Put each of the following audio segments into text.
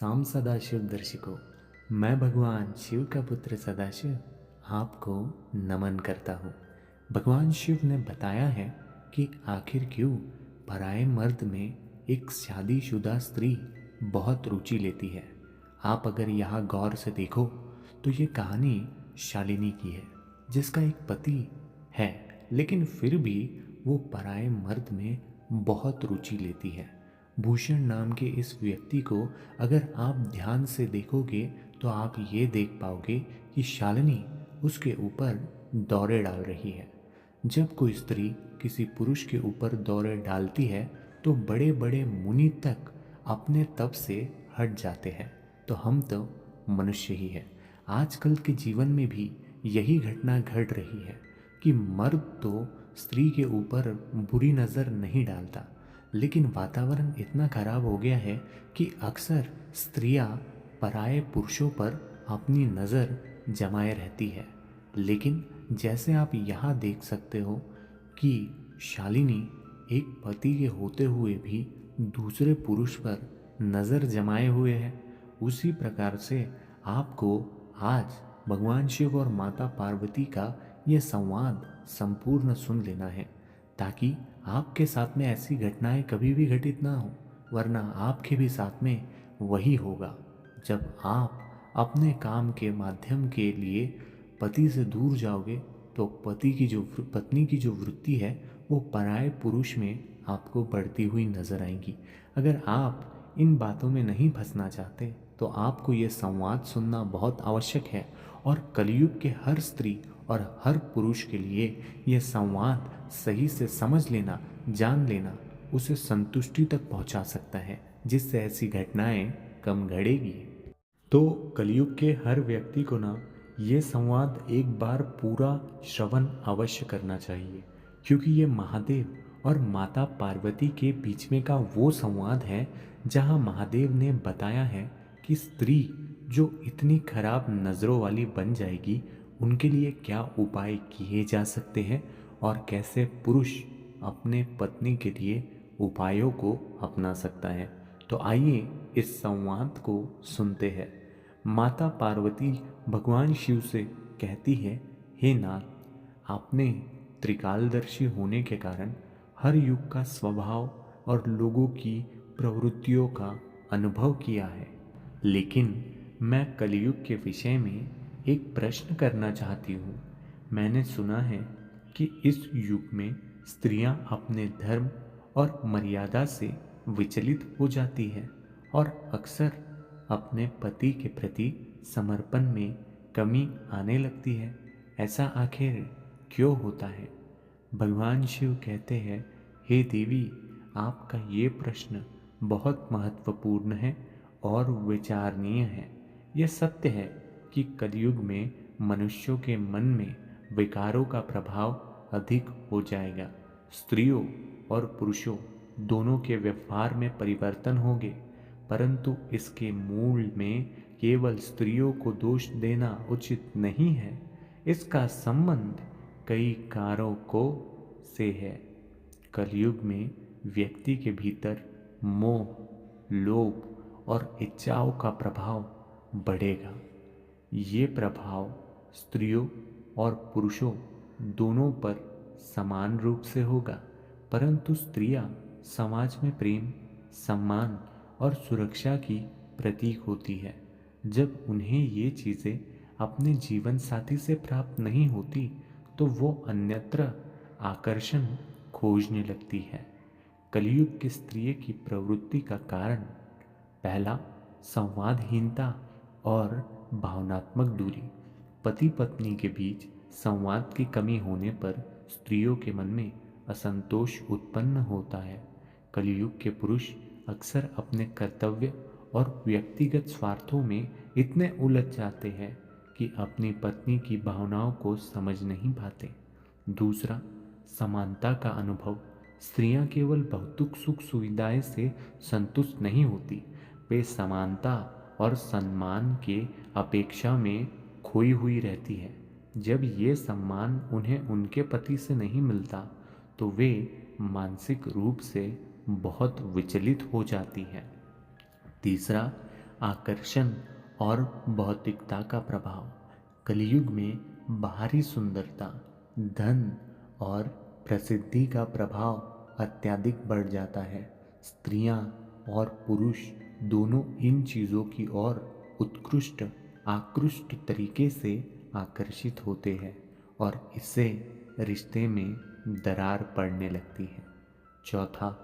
साम सदाशिव दर्शिको, मैं भगवान शिव का पुत्र सदाशिव आपको नमन करता हूँ। भगवान शिव ने बताया है कि आखिर क्यों पराये मर्द में एक शादीशुदा स्त्री बहुत रुचि लेती है। आप अगर यहाँ गौर से देखो तो ये कहानी शालिनी की है, जिसका एक पति है लेकिन फिर भी वो पराये मर्द में बहुत रुचि लेती है। भूषण नाम के इस व्यक्ति को अगर आप ध्यान से देखोगे तो आप ये देख पाओगे कि शालिनी उसके ऊपर दौरे डाल रही है। जब कोई स्त्री किसी पुरुष के ऊपर दौरे डालती है तो बड़े बड़े मुनि तक अपने तप से हट जाते हैं, तो हम तो मनुष्य ही हैं। आजकल के जीवन में भी यही घटना घट रही है कि मर्द तो स्त्री के ऊपर बुरी नज़र नहीं डालता, लेकिन वातावरण इतना खराब हो गया है कि अक्सर स्त्रियां पराये पुरुषों पर अपनी नज़र जमाए रहती है। लेकिन जैसे आप यहाँ देख सकते हो कि शालिनी एक पति के होते हुए भी दूसरे पुरुष पर नज़र जमाए हुए है, उसी प्रकार से आपको आज भगवान शिव और माता पार्वती का ये संवाद संपूर्ण सुन लेना है, ताकि आपके साथ में ऐसी घटनाएं कभी भी घटित ना हो। वरना आपके भी साथ में वही होगा जब आप अपने काम के माध्यम के लिए पति से दूर जाओगे तो पत्नी की जो वृत्ति है वो पराये पुरुष में आपको बढ़ती हुई नजर आएगी। अगर आप इन बातों में नहीं फंसना चाहते तो आपको ये संवाद सुनना बहुत आवश्यक है, और कलयुग के हर स्त्री और हर पुरुष के लिए यह संवाद सही से समझ लेना, जान लेना उसे संतुष्टि तक पहुंचा सकता है, जिससे ऐसी घटनाएं कम घड़ेगी। तो कलयुग के हर व्यक्ति को ना ये संवाद एक बार पूरा श्रवण अवश्य करना चाहिए, क्योंकि ये महादेव और माता पार्वती के बीच में का वो संवाद है जहाँ महादेव ने बताया है कि स्त्री जो इतनी खराब नज़रों वाली बन जाएगी उनके लिए क्या उपाय किए जा सकते हैं और कैसे पुरुष अपने पत्नी के लिए उपायों को अपना सकता है। तो आइए इस संवाद को सुनते हैं। माता पार्वती भगवान शिव से कहती है, हे नाथ, आपने त्रिकालदर्शी होने के कारण हर युग का स्वभाव और लोगों की प्रवृत्तियों का अनुभव किया है, लेकिन मैं कलयुग के विषय में एक प्रश्न करना चाहती हूँ। मैंने सुना है कि इस युग में स्त्रियां अपने धर्म और मर्यादा से विचलित हो जाती है और अक्सर अपने पति के प्रति समर्पण में कमी आने लगती है। ऐसा आखिर क्यों होता है? भगवान शिव कहते हैं, हे देवी, आपका ये प्रश्न बहुत महत्वपूर्ण है और विचारणीय है। यह सत्य है कि कलयुग में मनुष्यों के मन में विकारों का प्रभाव अधिक हो जाएगा। स्त्रियों और पुरुषों दोनों के व्यवहार में परिवर्तन होंगे, परंतु इसके मूल में केवल स्त्रियों को दोष देना उचित नहीं है। इसका संबंध कई कारकों से है। कलयुग में व्यक्ति के भीतर मोह, लोभ और इच्छाओं का प्रभाव बढ़ेगा। ये प्रभाव स्त्रियों और पुरुषों दोनों पर समान रूप से होगा, परंतु स्त्रियां समाज में प्रेम, सम्मान और सुरक्षा की प्रतीक होती है। जब उन्हें ये चीज़ें अपने जीवन साथी से प्राप्त नहीं होती तो वो अन्यत्र आकर्षण खोजने लगती है। कलयुग की स्त्री की प्रवृत्ति का कारण पहला, संवादहीनता और भावनात्मक दूरी। पति पत्नी के बीच संवाद की कमी होने पर स्त्रियों के मन में असंतोष उत्पन्न होता है। कलयुग के पुरुष अक्सर अपने कर्तव्य और व्यक्तिगत स्वार्थों में इतने उलझ जाते हैं कि अपनी पत्नी की भावनाओं को समझ नहीं पाते। दूसरा, समानता का अनुभव। स्त्रियां केवल भौतिक सुख सुविधाएं से संतुष्ट नहीं होती, वे समानता और सम्मान के अपेक्षा में खोई हुई रहती है। जब ये सम्मान उन्हें उनके पति से नहीं मिलता तो वे मानसिक रूप से बहुत विचलित हो जाती हैं। तीसरा, आकर्षण और भौतिकता का प्रभाव। कलयुग में बाहरी सुंदरता, धन और प्रसिद्धि का प्रभाव अत्यधिक बढ़ जाता है। स्त्रियां और पुरुष दोनों इन चीज़ों की ओर उत्कृष्ट आकृष्ट तरीके से आकर्षित होते हैं और इससे रिश्ते में दरार पड़ने लगती है। चौथा,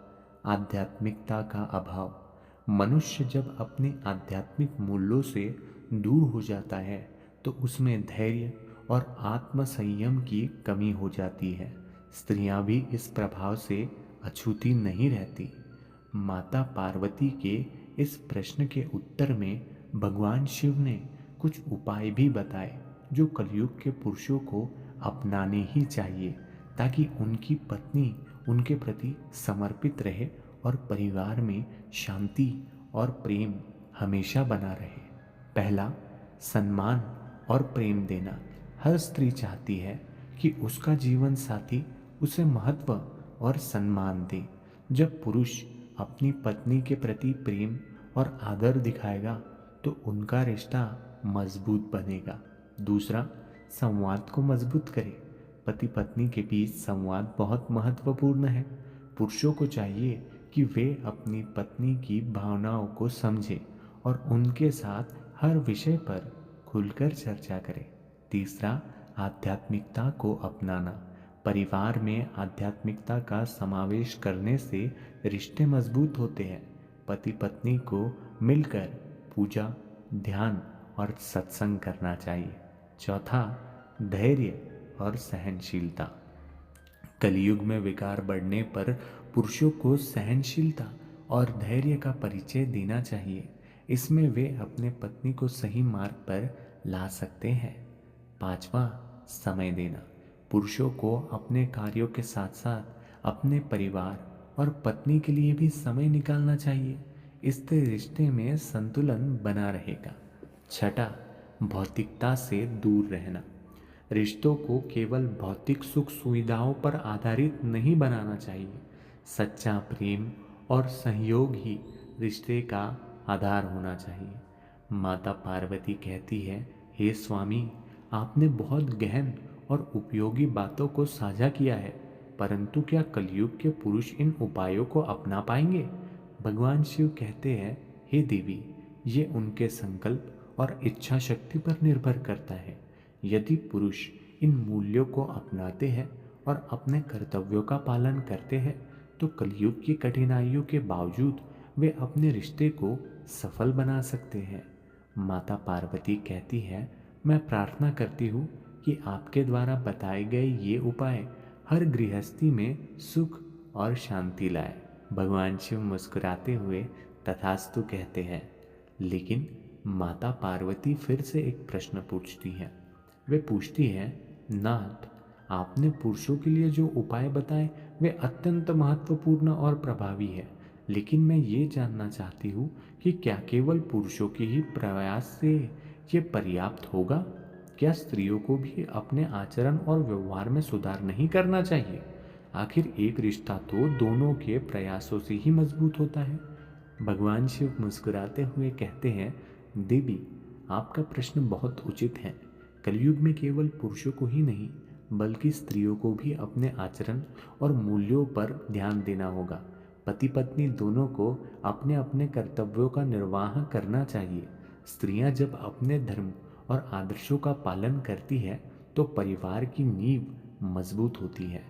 आध्यात्मिकता का अभाव। मनुष्य जब अपने आध्यात्मिक मूल्यों से दूर हो जाता है तो उसमें धैर्य और आत्मसंयम की कमी हो जाती है। स्त्रियां भी इस प्रभाव से अछूती नहीं रहती। माता पार्वती के इस प्रश्न के उत्तर में भगवान शिव ने कुछ उपाय भी बताए जो कलयुग के पुरुषों को अपनाने ही चाहिए ताकि उनकी पत्नी उनके प्रति समर्पित रहे और परिवार में शांति और प्रेम हमेशा बना रहे। पहला, सम्मान और प्रेम देना। हर स्त्री चाहती है कि उसका जीवन साथी उसे महत्व और सम्मान दे। जब पुरुष अपनी पत्नी के प्रति प्रेम और आदर दिखाएगा तो उनका रिश्ता मजबूत बनेगा। दूसरा, संवाद को मजबूत करें। पति पत्नी के बीच संवाद बहुत महत्वपूर्ण है। पुरुषों को चाहिए कि वे अपनी पत्नी की भावनाओं को समझें और उनके साथ हर विषय पर खुलकर चर्चा करें। तीसरा, आध्यात्मिकता को अपनाना। परिवार में आध्यात्मिकता का समावेश करने से रिश्ते मजबूत होते हैं। पति पत्नी को मिलकर पूजा, ध्यान और सत्संग करना चाहिए। चौथा, धैर्य और सहनशीलता। कलयुग में विकार बढ़ने पर पुरुषों को सहनशीलता और धैर्य का परिचय देना चाहिए। इसमें वे अपने पत्नी को सही मार्ग पर ला सकते हैं। पांचवा, समय देना। पुरुषों को अपने कार्यों के साथ साथ अपने परिवार और पत्नी के लिए भी समय निकालना चाहिए। इससे रिश्ते में संतुलन बना रहेगा। छठा, भौतिकता से दूर रहना। रिश्तों को केवल भौतिक सुख सुविधाओं पर आधारित नहीं बनाना चाहिए। सच्चा प्रेम और सहयोग ही रिश्ते का आधार होना चाहिए। माता पार्वती कहती है, हे स्वामी, आपने बहुत गहन और उपयोगी बातों को साझा किया है, परंतु क्या कलयुग के पुरुष इन उपायों को अपना पाएंगे? भगवान शिव कहते हैं, हे देवी, ये उनके संकल्प और इच्छा शक्ति पर निर्भर करता है। यदि पुरुष इन मूल्यों को अपनाते हैं और अपने कर्तव्यों का पालन करते हैं तो कलयुग की कठिनाइयों के बावजूद वे अपने रिश्ते को सफल बना सकते हैं। माता पार्वती कहती है, मैं प्रार्थना करती हूँ कि आपके द्वारा बताए गए ये उपाय हर गृहस्थी में सुख और शांति लाए। भगवान शिव मुस्कुराते हुए तथास्तु कहते हैं। लेकिन माता पार्वती फिर से एक प्रश्न पूछती है। वे पूछती है, नाथ, आपने पुरुषों के लिए जो उपाय बताए वे अत्यंत महत्वपूर्ण और प्रभावी है, लेकिन मैं ये जानना चाहती हूँ कि क्या केवल पुरुषों के ही प्रयास से ये पर्याप्त होगा? क्या स्त्रियों को भी अपने आचरण और व्यवहार में सुधार नहीं करना चाहिए? आखिर एक रिश्ता तो दोनों के प्रयासों से ही मजबूत होता है। भगवान शिव मुस्कुराते हुए कहते हैं, देवी, आपका प्रश्न बहुत उचित है। कलयुग में केवल पुरुषों को ही नहीं बल्कि स्त्रियों को भी अपने आचरण और मूल्यों पर ध्यान देना होगा। पति पत्नी दोनों को अपने अपने कर्तव्यों का निर्वाह करना चाहिए। स्त्रियां जब अपने धर्म और आदर्शों का पालन करती है तो परिवार की नींव मजबूत होती है।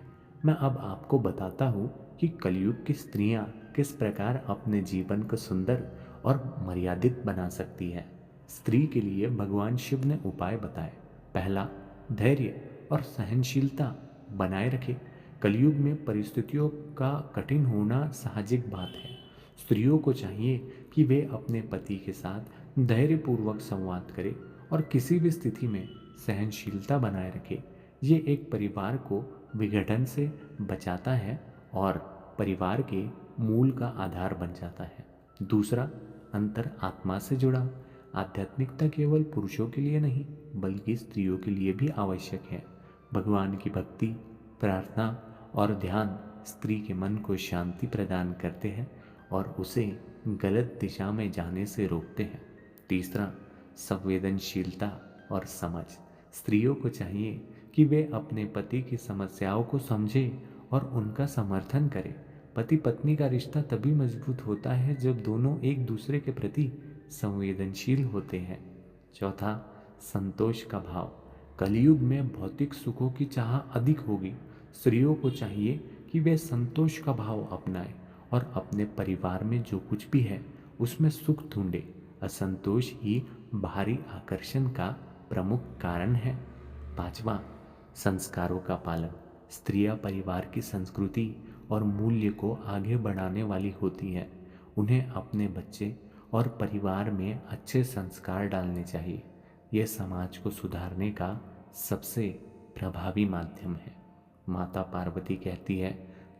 मैं अब आपको बताता हूँ कि कलयुग की स्त्रियां किस प्रकार अपने जीवन को सुंदर और मर्यादित बना सकती है। स्त्री के लिए भगवान शिव ने उपाय बताए। पहला, धैर्य और सहनशीलता बनाए रखे। कलयुग में परिस्थितियों का कठिन होना साहजिक बात है। स्त्रियों को चाहिए कि वे अपने पति के साथ धैर्यपूर्वक संवाद करें और किसी भी स्थिति में सहनशीलता बनाए रखे। ये एक परिवार को विघटन से बचाता है और परिवार के मूल का आधार बन जाता है। दूसरा, अंतर आत्मा से जुड़ा। आध्यात्मिकता केवल पुरुषों के लिए नहीं बल्कि स्त्रियों के लिए भी आवश्यक है। भगवान की भक्ति, प्रार्थना और ध्यान स्त्री के मन को शांति प्रदान करते हैं और उसे गलत दिशा में जाने से रोकते हैं। तीसरा, संवेदनशीलता और समझ। स्त्रियों को चाहिए कि वे अपने पति की समस्याओं को समझें और उनका समर्थन करें। पति पत्नी का रिश्ता तभी मजबूत होता है जब दोनों एक दूसरे के प्रति संवेदनशील होते हैं। चौथा, संतोष का भाव। कलयुग में भौतिक सुखों की चाह अधिक होगी। स्त्रियों को चाहिए कि वे संतोष का भाव अपनाएं और अपने परिवार में जो कुछ भी है उसमें सुख ढूंढे। असंतोष ही बाहरी आकर्षण का प्रमुख कारण है। पांचवा, संस्कारों का पालन। स्त्रियां परिवार की संस्कृति और मूल्य को आगे बढ़ाने वाली होती हैं। उन्हें अपने बच्चे और परिवार में अच्छे संस्कार डालने चाहिए। यह समाज को सुधारने का सबसे प्रभावी माध्यम है। माता पार्वती कहती है,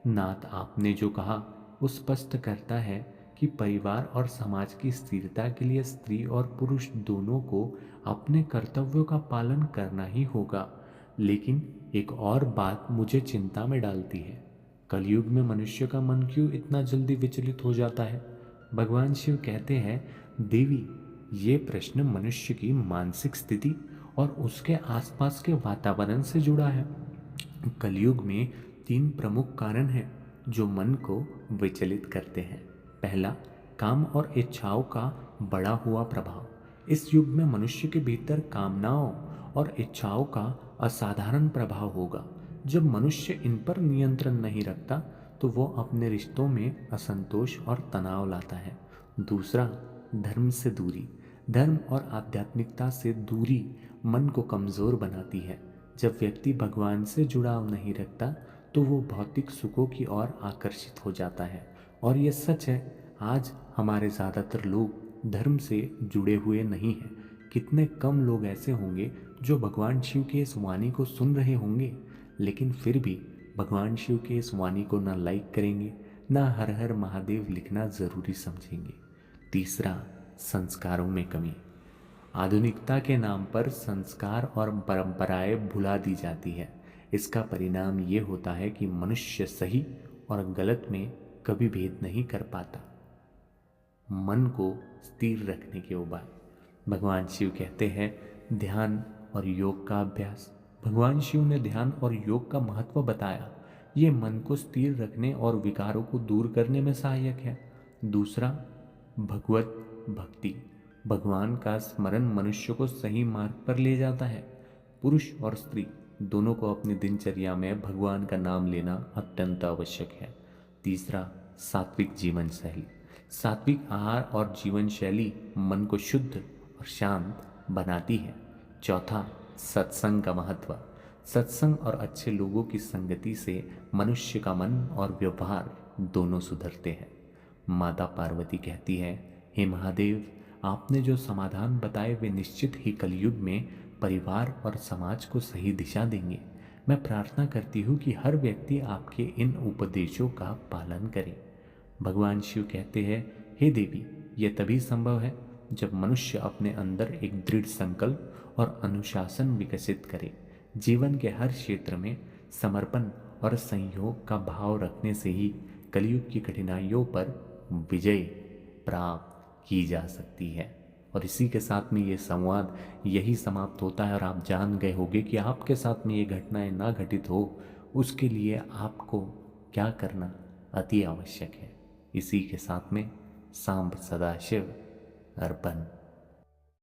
नाथ आपने जो कहा वो स्पष्ट करता है कि परिवार और समाज की स्थिरता के लिए स्त्री और पुरुष दोनों को अपने कर्तव्यों का पालन करना ही होगा। लेकिन एक और बात मुझे चिंता में डालती है। कलयुग में मनुष्य का मन क्यों इतना जल्दी विचलित हो जाता है? भगवान शिव कहते हैं, देवी, ये प्रश्न मनुष्य की मानसिक स्थिति और उसके आसपास के वातावरण से जुड़ा है। कलयुग में 3 प्रमुख कारण हैं जो मन को विचलित करते हैं। पहला, काम और इच्छाओं का बढ़ा हुआ प्रभाव। इस युग में मनुष्य के भीतर कामनाओं और इच्छाओं का असाधारण प्रभाव होगा। जब मनुष्य इन पर नियंत्रण नहीं रखता तो वो अपने रिश्तों में असंतोष और तनाव लाता है। दूसरा, धर्म से दूरी। धर्म और आध्यात्मिकता से दूरी मन को कमज़ोर बनाती है। जब व्यक्ति भगवान से जुड़ाव नहीं रखता तो वो भौतिक सुखों की ओर आकर्षित हो जाता है। और ये सच है, आज हमारे ज़्यादातर लोग धर्म से जुड़े हुए नहीं हैं। कितने कम लोग ऐसे होंगे जो भगवान शिव के इस वाणी को सुन रहे होंगे, लेकिन फिर भी भगवान शिव के इस वाणी को ना लाइक करेंगे, ना हर हर महादेव लिखना ज़रूरी समझेंगे। तीसरा, संस्कारों में कमी। आधुनिकता के नाम पर संस्कार और परंपराएं भुला दी जाती है। इसका परिणाम ये होता है कि मनुष्य सही और गलत में कभी भेद नहीं कर पाता। मन को स्थिर रखने के उपाय। भगवान शिव कहते हैं, ध्यान और योग का अभ्यास। भगवान शिव ने ध्यान और योग का महत्व बताया। ये मन को स्थिर रखने और विकारों को दूर करने में सहायक है। दूसरा, भगवत भक्ति। भगवान का स्मरण मनुष्य को सही मार्ग पर ले जाता है। पुरुष और स्त्री दोनों को अपनी दिनचर्या में भगवान का नाम लेना अत्यंत आवश्यक है। तीसरा, सात्विक जीवन शैली। सात्विक आहार और जीवन शैली मन को शुद्ध और शांत बनाती है। चौथा, सत्संग का महत्व। सत्संग और अच्छे लोगों की संगति से मनुष्य का मन और व्यवहार दोनों सुधरते हैं। माता पार्वती कहती है, हे महादेव, आपने जो समाधान बताए वे निश्चित ही कलयुग में परिवार और समाज को सही दिशा देंगे। मैं प्रार्थना करती हूँ कि हर व्यक्ति आपके इन उपदेशों का पालन करे। भगवान शिव कहते हैं, हे देवी, यह तभी संभव है जब मनुष्य अपने अंदर एक दृढ़ संकल्प और अनुशासन विकसित करे। जीवन के हर क्षेत्र में समर्पण और संयोग का भाव रखने से ही कलयुग की कठिनाइयों पर विजय प्राप्त की जा सकती है। और इसी के साथ में ये संवाद यही समाप्त होता है। और आप जान गए होंगे कि आपके साथ में ये घटनाएं ना घटित हो, उसके लिए आपको क्या करना अति आवश्यक है। इसी के साथ में सांब सदाशिव अर्पण।